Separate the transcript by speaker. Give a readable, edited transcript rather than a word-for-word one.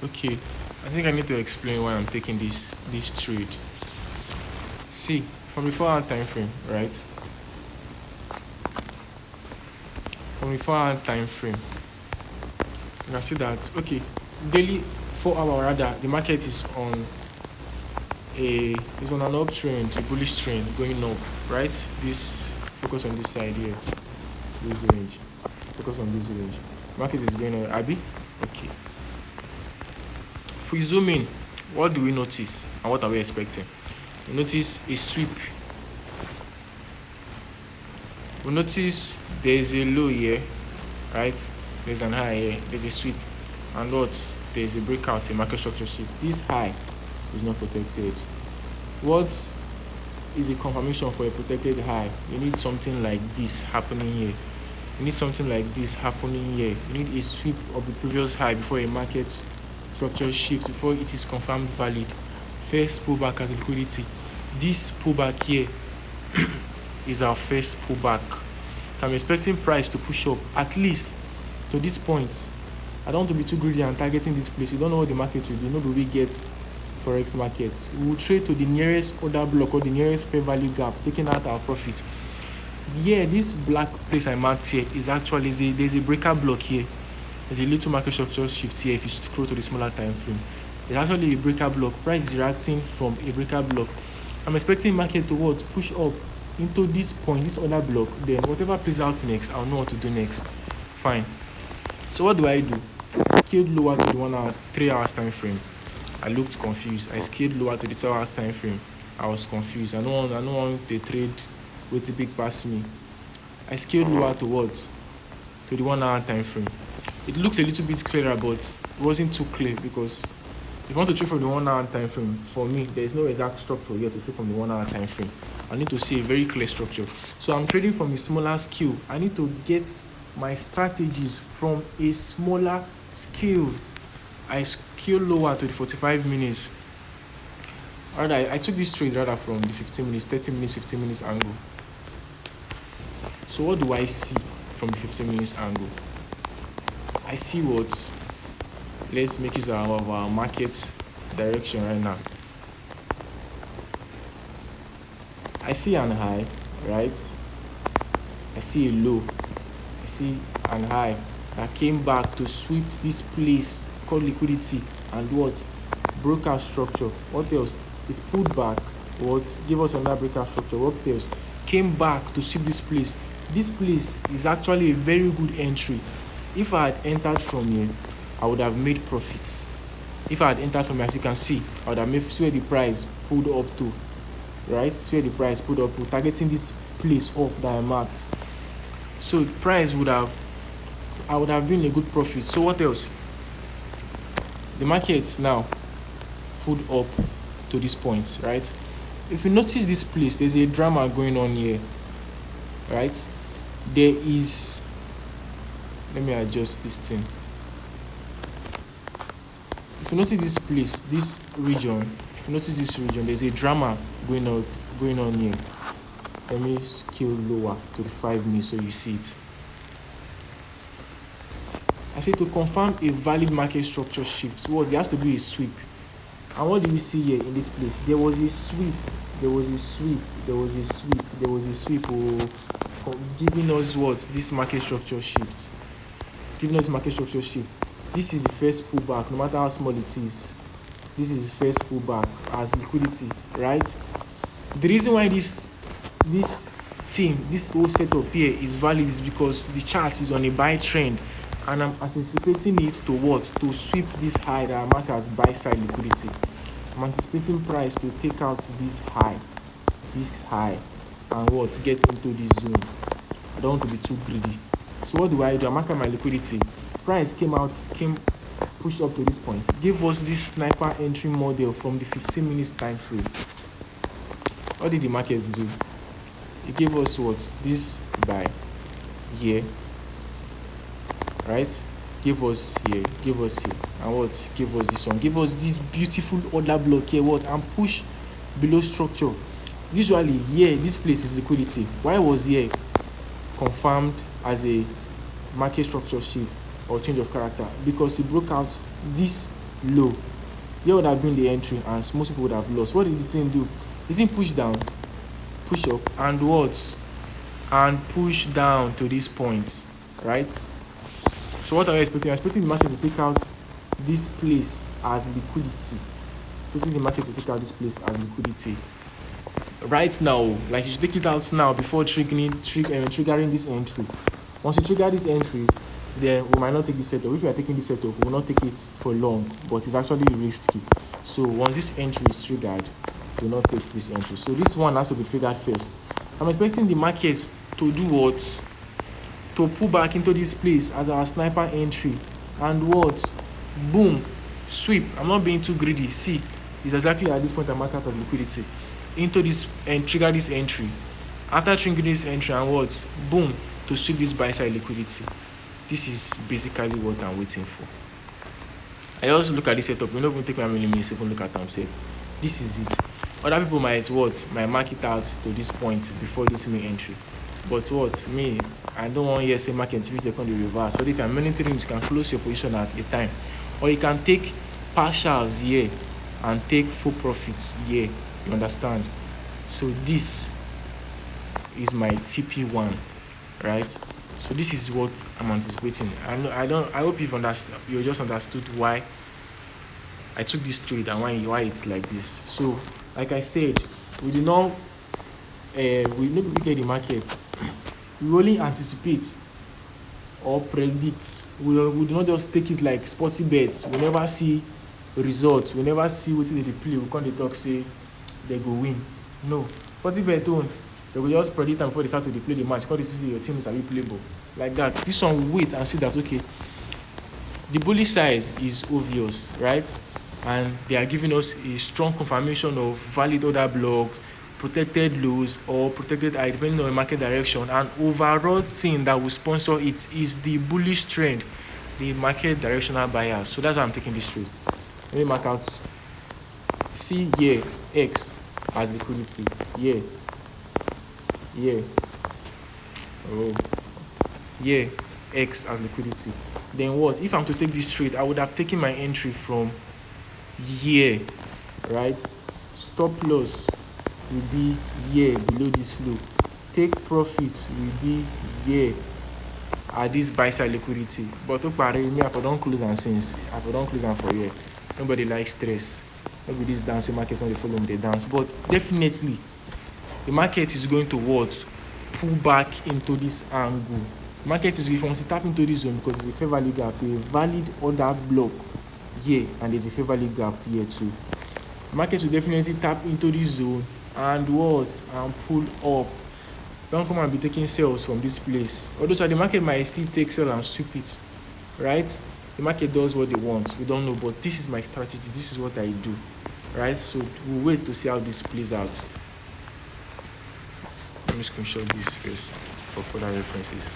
Speaker 1: Okay, I think I need to explain why I'm taking this trade. See, from the 4 hour time frame, right? From the 4 hour time frame, you can see that okay, daily 4 hour rather, the market is on an uptrend, a bullish trend going up, right? This focus on this side here, this range. Focus on this range. Market is going on Abby. Okay. If we zoom in, what do we notice and what are we expecting? We notice a sweep. We notice there is a low here, right? There's an high here, there's a sweep, and what? There's a breakout, a market structure shift. This high is not protected. What is a confirmation for a protected high? You need something like this happening here. You need something like this happening here. You need a sweep of the previous high before a market structure shift, before it is confirmed valid. First pullback as liquidity. This pullback here is our first pullback. So I'm expecting price to push up at least to this point. I don't want to be too greedy and targeting this place. You don't know what the market will do. Nobody will get forex market. We will trade to the nearest order block or the nearest fair value gap, taking out our profit. Yeah, this black place I marked here is actually there's a breaker block here. There's a little market structure shift here if you scroll to the smaller time frame. There's actually a breaker block. Price is reacting from a breaker block. I'm expecting market to what? Push up into this point, this other block. Then whatever plays out next, I'll know what to do next. Fine. So what do? I scaled lower to the 1 hour, 3 hours time frame. I looked confused. I scaled lower to the 2 hours time frame. I was confused. I don't want to trade with the big pass me. I scaled lower to what? To the 1 hour time frame. It looks a little bit clearer, but it wasn't too clear because if you want to trade from the 1 hour time frame, for me, there is no exact structure yet to trade from the 1 hour time frame. I need to see a very clear structure. So I'm trading from a smaller scale. I need to get my strategies from a smaller scale. I scale lower to the 45 minutes. Rather, I took this trade rather from the 15 minutes, 30 minutes, 15 minutes angle. So what do I see from the 15 minutes angle? I see what? Let's make use of our market direction right now. I see an high, right? I see a low. I see an high that came back to sweep this place called liquidity and what? Breakout structure. What else? It pulled back. What? Give us another breakout structure. What else? Came back to sweep this place. This place is actually a very good entry. If I had entered from here, I would have made profits. If I had entered from here, as you can see, I would have made where the price pulled up to, right? Where the price pulled up to, targeting this place up that I marked. So the price I would have been a good profit. So what else? The market now pulled up to this point, right? If you notice this place, there's a drama going on here, right? There is, let me adjust this thing. If you notice this place, this region, there's a drama going on here. Let me scale lower to the 5 minutes so you see it. I say to confirm a valid market structure shift, what there has to be a sweep. And what do we see here in this place? There was a sweep, giving us what? This market structure shift. This is the first pullback, no matter how small it is. This is the first pullback as liquidity, right? The reason why this whole setup here is valid is because the chart is on a buy trend, and I'm anticipating it to what? To sweep this high that I mark as buy side liquidity. I'm anticipating price to take out this high, and what? Get into this zone. I don't want to be too greedy. So what do? I mark my liquidity. Price pushed up to this point, gave us this sniper entry model from the 15 minutes time frame. What did the markets do? It gave us what? This buy here, right? Give us here, and what? Give us this one. Give us this beautiful order block here, what? And push below structure. Usually here, this place is liquidity. Why was here confirmed as a market structure shift or change of character? Because it broke out this low. Here would have been the entry, and most people would have lost. What did the thing do? The thing push down, push up, and what? And push down to this point, right? So what are you expecting? You're expecting the market to take out this place as liquidity. Expecting the market to take out this place as liquidity. Right now, like you should take it out now before triggering this entry. Once you trigger this entry, then we might not take this setup. If you are taking this setup, we will not take it for long, but it's actually risky. So once this entry is triggered, do not take this entry. So this one has to be triggered first. I'm expecting the market to do what? To pull back into this place as our sniper entry, and what? Boom, sweep. I'm not being too greedy. See, it's exactly at this point I'm marked out of liquidity into this and trigger this entry. After triggering this entry, and what? Boom, to sweep this buy side liquidity. This is basically what I'm waiting for. I also look at this setup. We're not going to take my many minutes to even look at them. Say, this is it. Other people might mark it out to this point before this main entry. But me, I don't want you to say market 3 seconds in reverse. So if you're monitoring, you can close your position at a time, or you can take partials here and take full profits here. You understand? So this is my TP1, right? So this is what I'm anticipating. I hope you just understood why I took this trade and why it's like this. So like I said, we do not look at the market. We only anticipate or predict. We do not just take it like sporty bets. We never see results. We never see what they play. We can't talk say they go win. No, sporty bet don't. They will just predict them before they start to play the match. Because this is your team is a bit playable like that. This one we wait and see that okay, the bullish side is obvious, right? And they are giving us a strong confirmation of valid order blocks, protected lows or protected high depending on the market direction. And overall thing that will sponsor it is the bullish trend, the market directional bias. So that's why I'm taking this trade. Let me mark out. See here X as liquidity. Yeah. X as liquidity. Then what? If I'm to take this trade, I would have taken my entry from here, right? Stop loss will be here below this low. Take profit will be here at this buy side liquidity. But me, I don't close and since I don't close and for here. Nobody likes stress. Maybe this dancing market when they follow me, they dance. But definitely the market is going to what? Pull back into this angle. The market is going to tap into this zone because it's a fair value gap, a valid order block here, and there's a fair value gap here too. The market will definitely tap into this zone and what? And pull up. Don't come and be taking sales from this place. Although the market might still take sell and sweep it, right? The market does what they want. We don't know, but this is my strategy. This is what I do, right? So we'll wait to see how this plays out. Let me screenshot this first for further references.